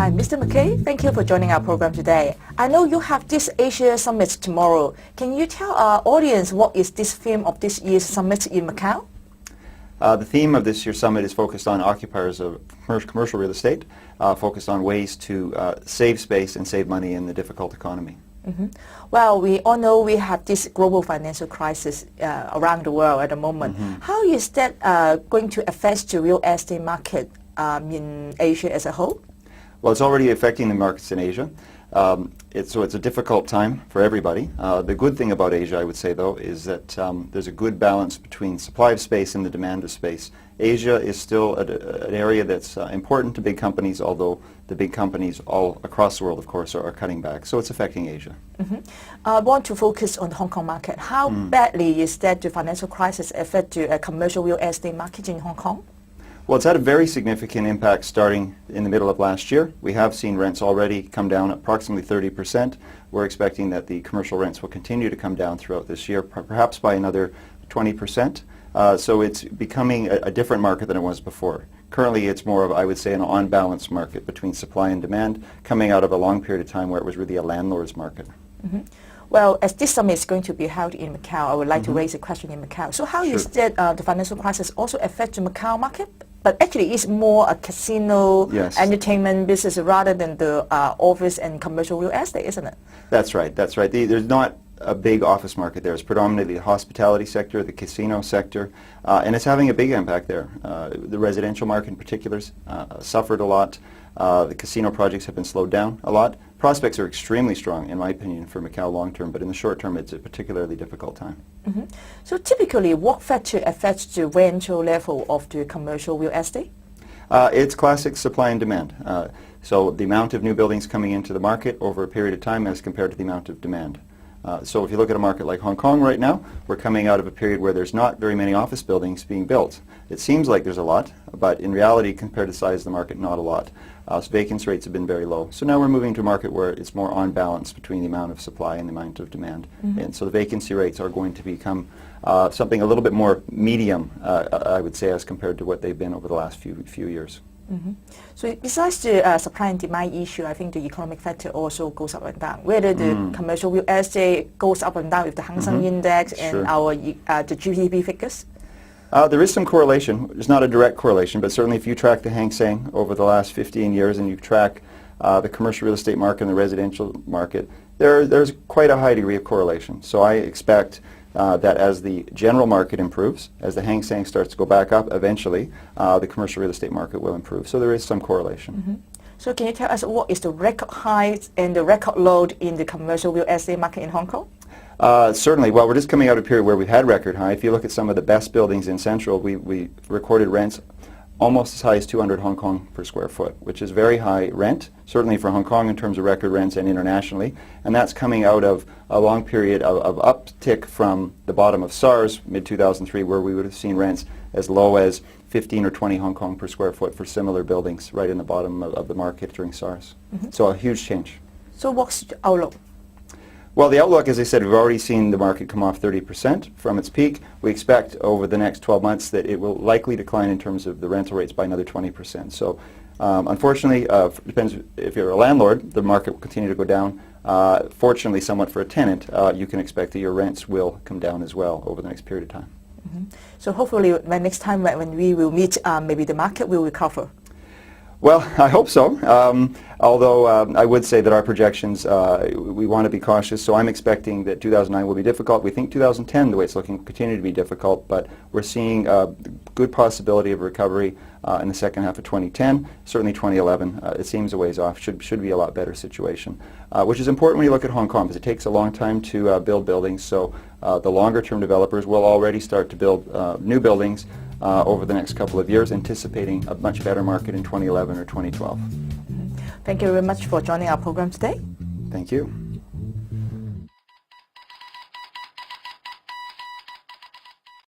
Hi, Mr. McKay. Thank you for joining our program today. I know you have this Asia Summit tomorrow. Can you tell our audience what is this theme of this year's summit in Macau? The theme of this year's summit is focused on occupiers of commercial real estate, focused on ways to save space and save money in the difficult economy. Well, we all know we have this global financial crisis around the world at the moment. How is that going to affect the real estate market in Asia as a whole? Well, it's already affecting the markets in Asia. So it's a difficult time for everybody. The good thing about Asia, I would say, though, is that there's a good balance between supply of space and the demand of space. Asia is still an area that's important to big companies, although the big companies all across the world, of course, are cutting back. So it's affecting Asia. I want to focus on the Hong Kong market. How badly is that the financial crisis affect the commercial real estate market in Hong Kong? Well, it's had a very significant impact starting in the middle of last year. We have seen rents already come down approximately 30%. We're expecting that the commercial rents will continue to come down throughout this year, perhaps by another 20%. So it's becoming a different market than it was before. Currently, it's more of, I would say, an on-balance market between supply and demand, coming out of a long period of time where it was really a landlord's market. Well, as this summit is going to be held in Macau, I would like to raise a question in Macau. So how is that the financial crisis also affect the Macau market? But actually, it's more a casino, entertainment business rather than the office and commercial real estate, isn't it? That's right. That's right. There's not a big office market there. It's predominantly the hospitality sector, the casino sector, and it's having a big impact there. The residential market in particular suffered a lot. The casino projects have been slowed down a lot. Prospects are extremely strong, in my opinion, for Macau long term, but in the short term it's a particularly difficult time. So typically, what factor affects the rental level of the commercial real estate? It's classic supply and demand. So the amount of new buildings coming into the market over a period of time as compared to the amount of demand. So if you look at a market like Hong Kong right now, we're coming out of a period where there's not very many office buildings being built. It seems like there's a lot, but in reality, compared to the size of the market, not a lot. So vacancy rates have been very low. So now we're moving to a market where it's more on balance between the amount of supply and the amount of demand. And so the vacancy rates are going to become something a little bit more medium, I would say, as compared to what they've been over the last few years. So besides the supply and demand issue, I think the economic factor also goes up and down. Whether the commercial real estate goes up and down with the Hang Seng Index and our the GDP figures? There is some correlation. There's not a direct correlation, but certainly if you track the Hang Seng over the last 15 years and you track the commercial real estate market and the residential market, there's quite a high degree of correlation. So I expect that as the general market improves, as the Hang Seng starts to go back up, eventually the commercial real estate market will improve. So there is some correlation. So can you tell us what is the record high and the record low in the commercial real estate market in Hong Kong? Certainly. Well, we're just coming out of a period where we've had record high. If you look at some of the best buildings in Central, we recorded rents almost as high as 200 Hong Kong per square foot, which is very high rent, certainly for Hong Kong in terms of record rents and internationally. And that's coming out of a long period of uptick from the bottom of SARS, mid-2003, where we would have seen rents as low as 15 or 20 Hong Kong per square foot for similar buildings right in the bottom of the market during SARS. So a huge change. So what's the outlook? Well, the outlook, as I said, we've already seen the market come off 30% from its peak. We expect over the next 12 months that it will likely decline in terms of the rental rates by another 20%. So unfortunately, depends if you're a landlord, the market will continue to go down. Fortunately, somewhat for a tenant, you can expect that your rents will come down as well over the next period of time. So hopefully, next time when we will meet, maybe the market will recover. Well, I hope so, although I would say that our projections, we want to be cautious, so I'm expecting that 2009 will be difficult. We think 2010, the way it's looking, will continue to be difficult, but we're seeing a good possibility of recovery in the second half of 2010. Certainly 2011, it seems a ways off, should be a lot better situation, which is important when you look at Hong Kong, because it takes a long time to build buildings, so the longer-term developers will already start to build new buildings over the next couple of years, anticipating a much better market in 2011 or 2012. Thank you very much for joining our program today. Thank you.